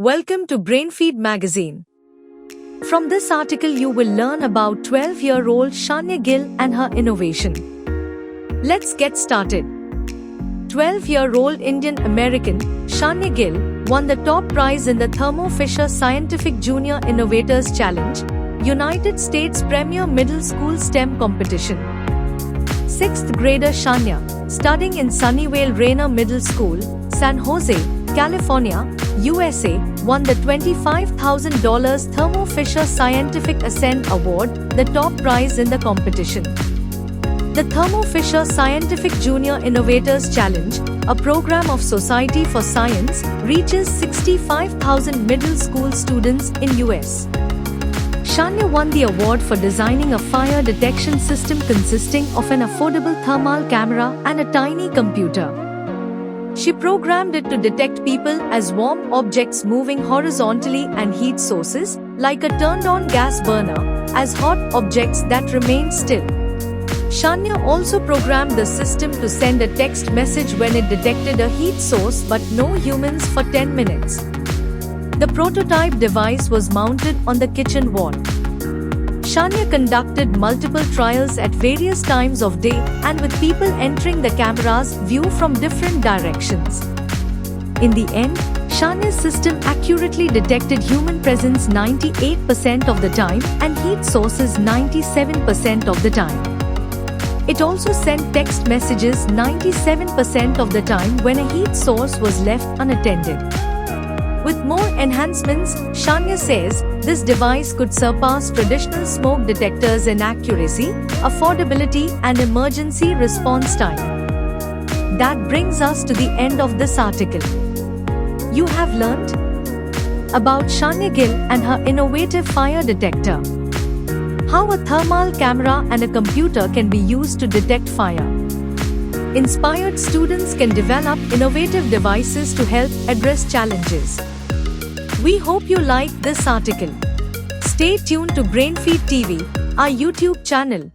Welcome to Brainfeed magazine. From this article you will learn about 12-year-old Shanya Gill and her innovation. Let's get started. 12-year-old Indian-American Shanya Gill won the top prize in the Thermo Scientific Junior Innovators Challenge, United States premier middle school STEM competition. 6th grader Shanya, studying in Sunnyvale Rayner Middle School, San Jose, California, USA, won the $25,000 Thermo Fisher Scientific Ascent Award, the top prize in the competition. The Thermo Fisher Scientific Junior Innovators Challenge, a program of Society for Science, reaches 65,000 middle school students in US. Shanya won the award for designing a fire detection system consisting of an affordable thermal camera and a tiny computer. She programmed it to detect people as warm objects moving horizontally and heat sources, like a turned-on gas burner, as hot objects that remain still. Shanya also programmed the system to send a text message when it detected a heat source but no humans for 10 minutes. The prototype device was mounted on the kitchen wall. Shanya conducted multiple trials at various times of day and with people entering the camera's view from different directions. In the end, Shanya's system accurately detected human presence 98% of the time and heat sources 97% of the time. It also sent text messages 97% of the time when a heat source was left unattended. With more enhancements, Shanya says, this device could surpass traditional smoke detectors in accuracy, affordability and emergency response time. That brings us to the end of this article. You have learned about Shanya Gill and her innovative fire detector. How a thermal camera and a computer can be used to detect fire. Inspired students can develop innovative devices to help address challenges. We hope you liked this article. Stay tuned to Brainfeed TV, our YouTube channel.